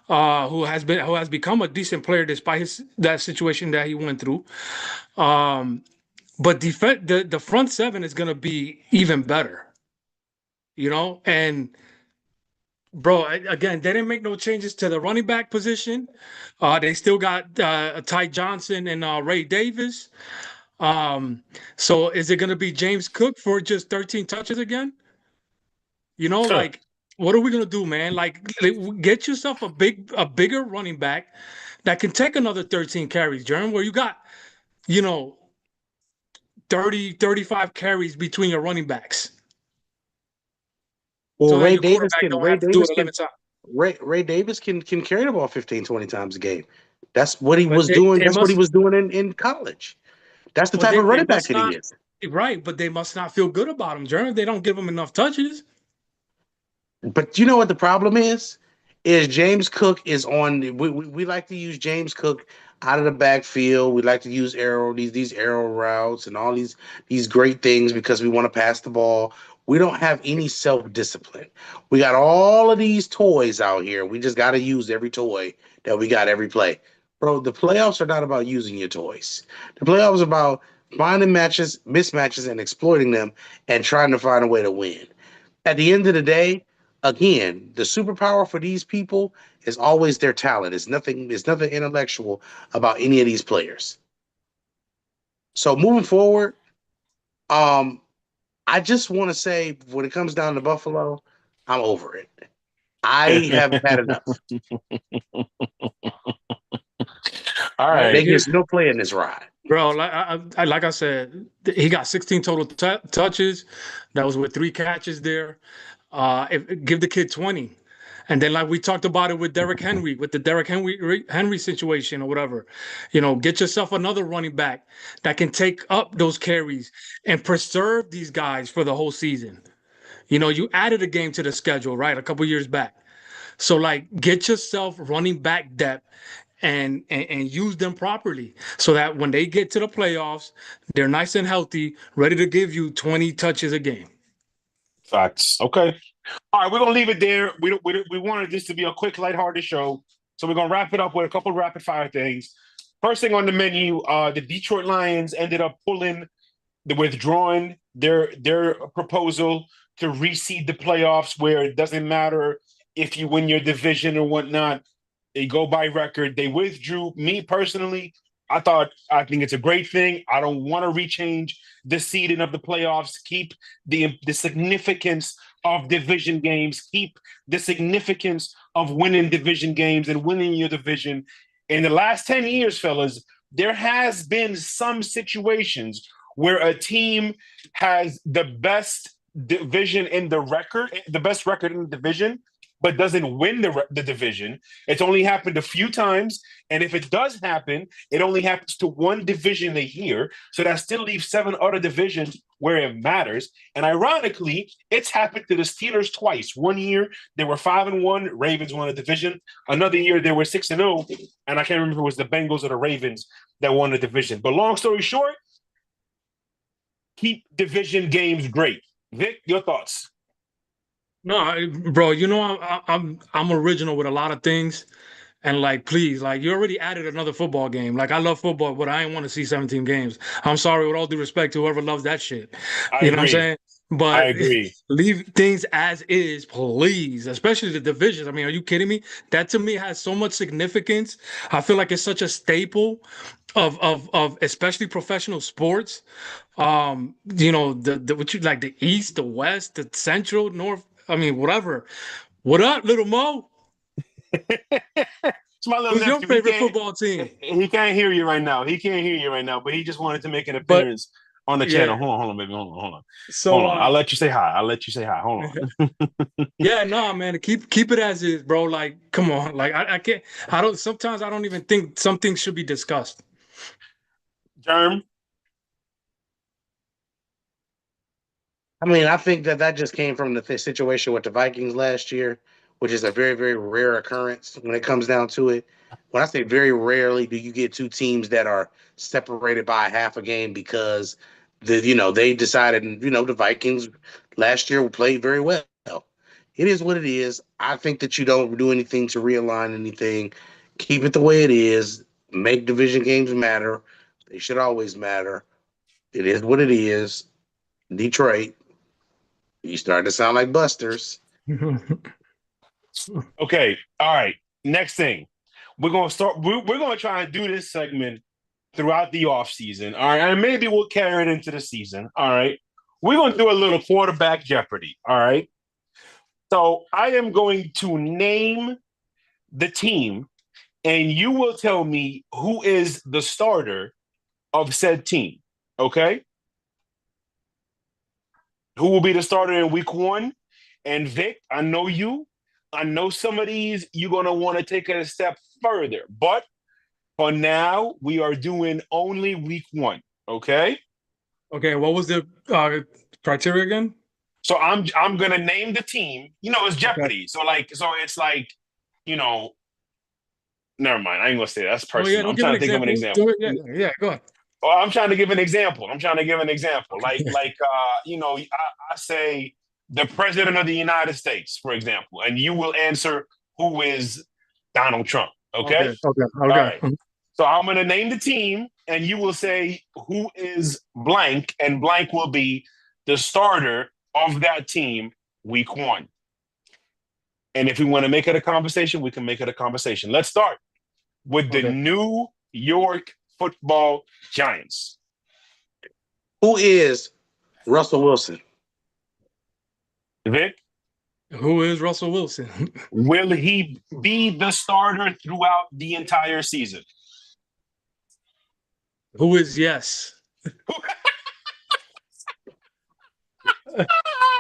who has become a decent player despite that situation that he went through. But the front seven is gonna be even better, and. Bro, again, they didn't make no changes to the running back position. They still got Ty Johnson and Ray Davis. So is it going to be James Cook for just 13 touches again? Like, what are we going to do, man? Like, get yourself a bigger running back that can take another 13 carries, Jeremy, where you got, 30, 35 carries between your running backs. Well, So Ray Davis can carry the ball 15, 20 times a game. That's what he was doing. That's what he was doing in college. That's the type of running back that he is. Right, but they must not feel good about him, Jeremy. They don't give him enough touches. But you know what the problem is? Is James Cook is on. We like to use James Cook out of the backfield. We like to use these arrow routes and all these great things because we want to pass the ball. We don't have any self-discipline. We got all of these toys out here. We just got to use every toy that we got every play. Bro, the playoffs are not about using your toys. The playoffs are about finding mismatches, and exploiting them and trying to find a way to win. At the end of the day, again, the superpower for these people is always their talent. It's nothing intellectual about any of these players. So moving forward, I just want to say, when it comes down to Buffalo, I'm over it. I have had enough. All right. There's no play in this ride. Bro, like I said, he got 16 total touches. That was with 3 catches there. Give the kid 20. And then, like we talked about it with Derrick Henry, with the Derrick Henry situation or whatever, get yourself another running back that can take up those carries and preserve these guys for the whole season. You added a game to the schedule, right, a couple years back. So, like, get yourself running back depth and use them properly so that when they get to the playoffs, they're nice and healthy, ready to give you 20 touches a game. Facts. Okay. All right, we're gonna leave it there. We wanted this to be a quick, lighthearted show, so we're gonna wrap it up with a couple rapid fire things. First thing on the menu, the Detroit Lions ended up withdrawing their proposal to reseed the playoffs, where it doesn't matter if you win your division or whatnot. They go by record. They withdrew. Me personally, I think it's a great thing. I don't want to rechange the seeding of the playoffs. Keep the significance of division games. Keep the significance of winning division games and winning your division. In the last 10 years, fellas, there has been some situations where a team has the best division in the record, the best record in the division, but doesn't win the division. It's only happened a few times. And if it does happen, it only happens to one division a year. So that still leaves 7 other divisions where it matters. And ironically, it's happened to the Steelers twice. One year, they were 5-1, Ravens won a division. Another year, they were 6-0. And I can't remember if it was the Bengals or the Ravens that won the division. But long story short, keep division games great. Vic, your thoughts? No, bro, I'm original with a lot of things. And like, please, like, you already added another football game. Like, I love football, but I ain't want to see 17 games. I'm sorry, with all due respect to whoever loves that shit. I Know what I'm agree. saying? But I agree. leave things as is, please. Especially the divisions. I mean, are you kidding me? That to me has so much significance. I feel like it's such a staple of especially professional sports. The East, the West, the Central, North. I mean, whatever. What up, little Mo? It's my little Who's your nephew. favorite football team? He can't hear you right now. But he just wanted to make an appearance on the channel. Yeah. Hold on, baby. Hold on. So Hold on. I'll let you say hi. Hold on. Yeah, no, man. Keep it as is, bro. Like, come on. Like, I can't. Sometimes I don't even think some things should be discussed. Germ. I mean, I think that just came from the situation with the Vikings last year, which is a very, very rare occurrence when it comes down to it. When I say very rarely do you get two teams that are separated by half a game because they decided, the Vikings last year played very well. It is what it is. I think that you don't do anything to realign anything. Keep it the way it is. Make division games matter. They should always matter. It is what it is. Detroit. You starting to sound like Busters. Okay. All right. Next thing. We're gonna start. We're gonna try and do this segment throughout the off season. All right. And maybe we'll carry it into the season. All right. We're gonna do a little quarterback Jeopardy. All right. So I am going to name the team, and you will tell me who is the starter of said team. Okay? Who will be the starter in week 1? And Vic, I know you. I know some of these you're going to want to take it a step further. But for now, we are doing only week 1. Okay? Okay, what was the criteria again? So I'm gonna name the team. It's Jeopardy. Okay. So it's like, never mind. I ain't gonna say that. That's personal. I'm trying to think of an example. Yeah, go ahead. Well, I'm trying to give an example. Like I say the president of the United States, for example, and you will answer who is Donald Trump. Okay. Okay. All right. So I'm gonna name the team, and you will say who is blank, and blank will be the starter of that team week 1. And if we want to make it a conversation, we can make it a conversation. Let's start with the New York Football Giants. Who is Russell Wilson? Vic? Who is Russell Wilson? Will he be the starter throughout the entire season? Who is yes?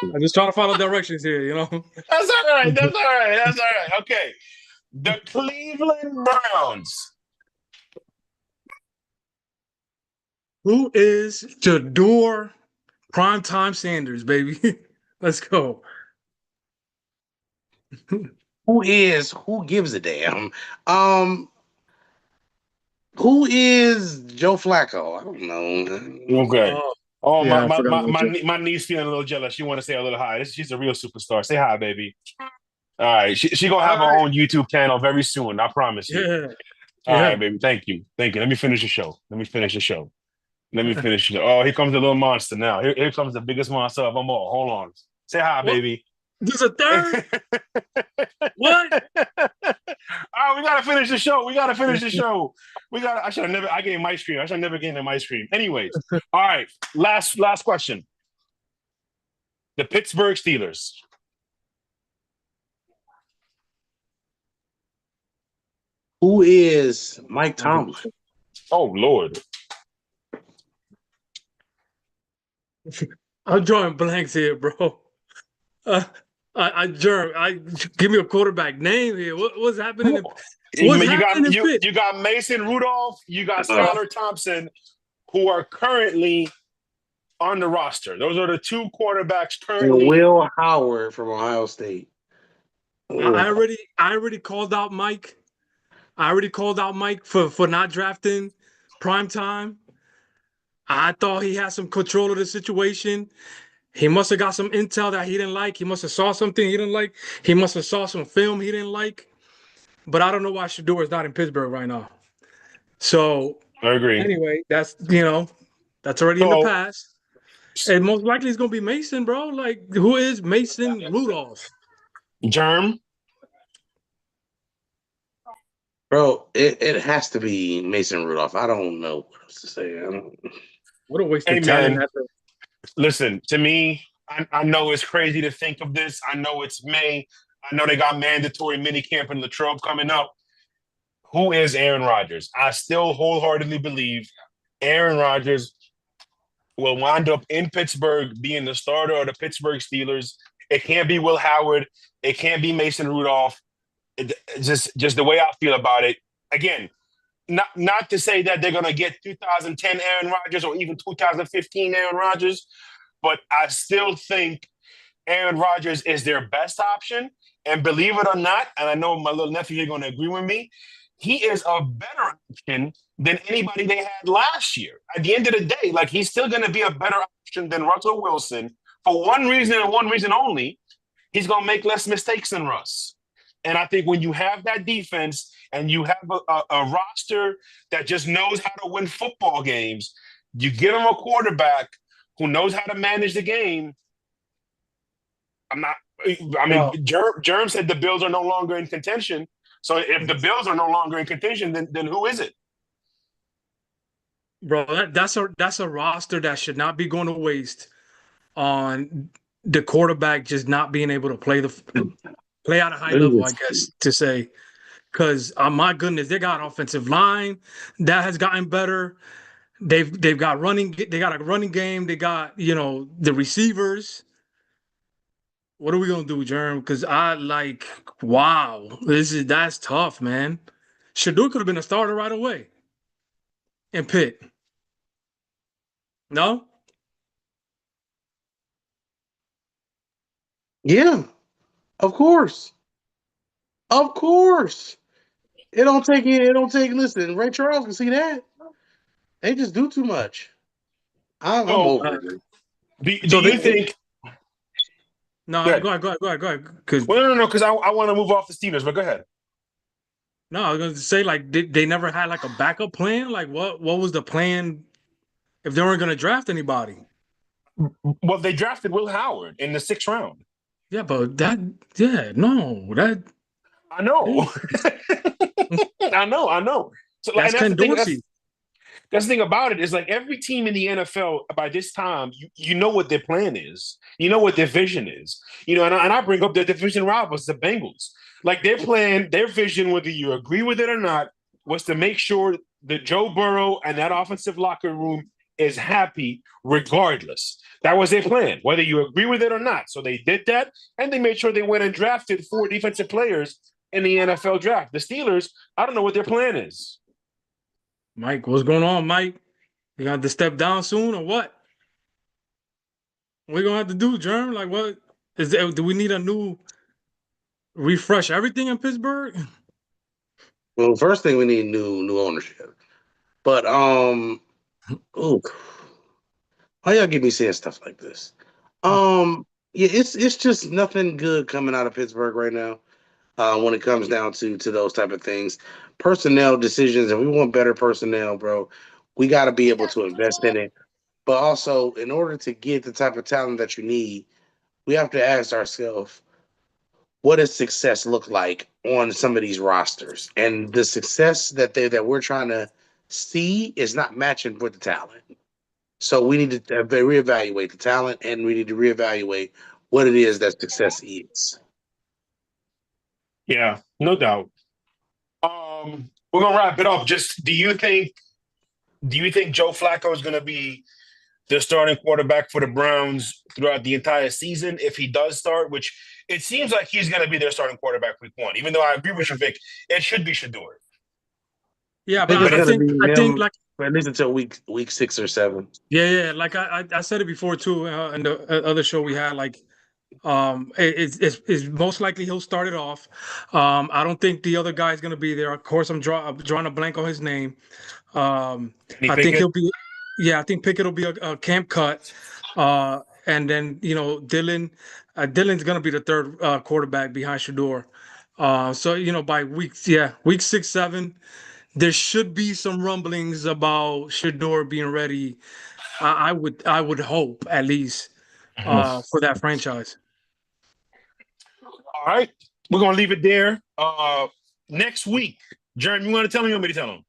I'm just trying to follow directions here, you know. That's all right. That's all right. That's all right. Okay. The Cleveland Browns. Who is Jador Primetime Sanders, baby? Let's go. Who gives a damn? Who is Joe Flacco? I don't know. Okay. Oh, Oh, yeah, I forgot about you. my niece feeling a little jealous. She want to say a little hi. She's a real superstar. Say hi, baby. All right. She gonna have her All own YouTube channel very soon. I promise you. Yeah, All yeah. right, baby. Thank you. Thank you. Let me finish the show. Let me finish the show. Let me finish it. Oh, here comes the little monster now. Here comes the biggest monster of them all. Hold on. Say hi, What? baby. There's a third? What? All right, we gotta finish the show. We gotta finish the show. I should have never. I gave him ice cream. I should have never given him ice cream. Anyways, all right. Last question. The Pittsburgh Steelers. Who is Mike Tomlin? Oh Lord. I'm drawing blanks here, bro. Give me a quarterback name here. What's happening? You got Mason Rudolph. You got Skylar Thompson, who are currently on the roster. Those are the two quarterbacks currently. And Will Howard from Ohio State. I already called out Mike. I already called out Mike for not drafting primetime. I thought he had some control of the situation. He must have got some intel that he didn't like. He must have saw something he didn't like. He must have saw some film he didn't like. But I don't know why Shador is not in Pittsburgh right now. So I agree. Anyway, that's already in the past. And most likely it's gonna be Mason, bro. Like, who is Mason Rudolph? Germ. Bro, it has to be Mason Rudolph. I don't know what else to say. What a waste of talent. Listen, to me, I know it's crazy to think of this. I know it's May. I know they got mandatory minicamp in Latrobe coming up. Who is Aaron Rodgers? I still wholeheartedly believe Aaron Rodgers will wind up in Pittsburgh being the starter of the Pittsburgh Steelers. It can't be Will Howard. It can't be Mason Rudolph. Just the way I feel about it. Again, not to say that they're going to get 2010 Aaron Rodgers or even 2015 Aaron Rodgers, but I still think Aaron Rodgers is their best option. And believe it or not, and I know my little nephew is going to agree with me, he is a better option than anybody they had last year. At the end of the day, like, he's still going to be a better option than Russell Wilson for one reason and one reason only. He's going to make less mistakes than Russ. And I think when you have that defense and you have a roster that just knows how to win football games, you give him a quarterback who knows how to manage the game. Germ said the Bills are no longer in contention. So if the Bills are no longer in contention, then who is it? Bro, that's a roster that should not be going to waste on the quarterback just not being able to play at a high level, I guess to say. Because my goodness, they got offensive line that has gotten better. They've got they got a running game. They got, the receivers. What are we gonna do, Germ? Because wow, that's tough, man. Shador could have been a starter right away in Pitt. No? Yeah, of course. Of course. It don't take, listen, Ray Charles can see that. They just do too much. I'm over it. Do you think? No, go ahead. No, because I want to move off the Steelers, but go ahead. No, I was going to say, they never had a backup plan. Like, what was the plan if they weren't going to draft anybody? Well, they drafted Will Howard in the 6th round. Yeah, but I know. I know. So that's Ken Dorsey. That's the thing about it is, like, every team in the NFL by this time, you know what their plan is. You know what their vision is. And I bring up their division rivals, the Bengals. Like, their plan, their vision, whether you agree with it or not, was to make sure that Joe Burrow and that offensive locker room is happy regardless. That was their plan, whether you agree with it or not. So they did that, and they made sure they went and drafted 4 defensive players in the NFL draft. The Steelers, I don't know what their plan is. Mike, what's going on, Mike? You got to step down soon or what? What we gonna have to do, Germ? Like, what is there? Do we need a new refresh everything in Pittsburgh? Well, first thing we need new ownership. But ooh, why y'all give me saying stuff like this? Yeah, it's just nothing good coming out of Pittsburgh right now. When it comes down to those type of things, personnel decisions, and we want better personnel, bro. We got to be able to invest in it. But also, in order to get the type of talent that you need, we have to ask ourselves, what does success look like on some of these rosters? And the success that we're trying to see is not matching with the talent. So we need to reevaluate the talent, and we need to reevaluate what it is that success is. Yeah, no doubt. We're gonna wrap it up. Just do you think Joe Flacco is gonna be the starting quarterback for the Browns throughout the entire season if he does start, which it seems like he's going to be their starting quarterback week 1, even though I agree with you, Vic, it should be Shador. Yeah, I think but it's going to be I think like at least until week 6 or 7. yeah. Like I said it before too in the other show we had. Like, it's most likely he'll start it off. I don't think the other guy's going to be there. Of course, I'm drawing a blank on his name. I think he'll be. Yeah, I think Pickett will be a camp cut. And then Dylan's going to be the third quarterback behind Shador. So by week 6, 7, there should be some rumblings about Shador being ready. I would hope at least for that franchise. All right, we're gonna leave it there. Next week, Jeremy, you want to tell me? You want me to tell him?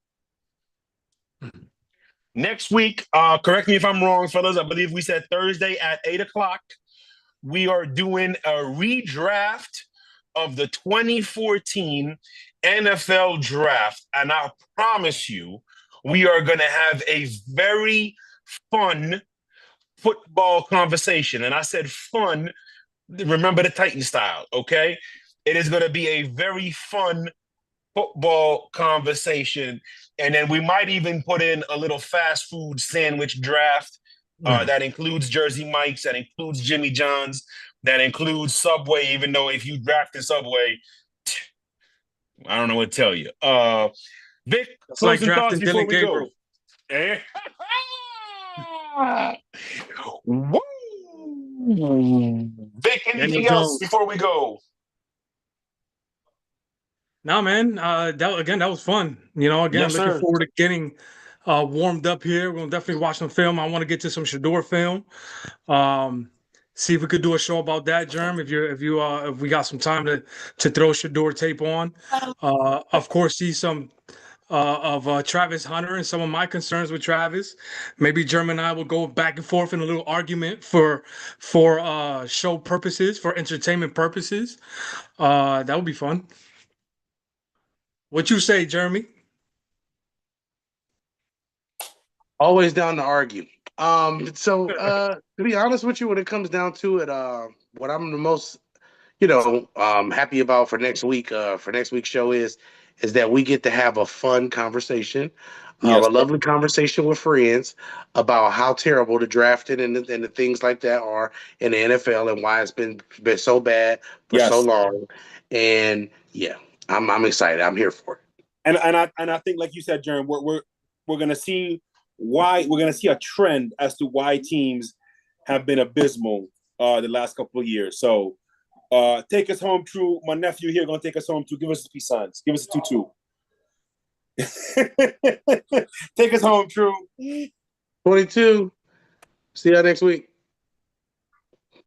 Next week, correct me if I'm wrong, fellas. I believe we said Thursday at 8:00. We are doing a redraft of the 2014 NFL draft, and I promise you, we are going to have a very fun football conversation. And I said fun. Remember the Titan style, okay? It is going to be a very fun football conversation. And then we might even put in a little fast food sandwich draft that includes Jersey Mike's, that includes Jimmy John's, that includes Subway, even though if you drafted Subway, I don't know what to tell you. Vic, it's like drafting Dylan Gabriel. Woo! Vic, anything else before we go? No, man. That was fun. Looking forward to getting warmed up here. We'll definitely watch some film. I want to get to some Shador film. See if we could do a show about that, Germ. If we got some time to throw Shador tape on. Of course, see some of Travis Hunter and some of my concerns with Travis. Maybe Germ and I will go back and forth in a little argument for show purposes, for entertainment purposes. That would be fun. What you say, Jeremy? Always down to argue. So to be honest with you, when it comes down to it, what I'm the most, happy about for next week's show is that we get to have a fun conversation, a lovely conversation with friends about how terrible the drafting and the things like that are in the NFL and why it's been so bad for so long. And yeah, I'm excited. I'm here for it. And I think, like you said, Jeremy, we're gonna see why we're gonna see a trend as to why teams have been abysmal the last couple of years. So take us home, True. My nephew here gonna take us home, True. Give us the peace signs. Give us a 2-2. Take us home, True. 22. See y'all next week.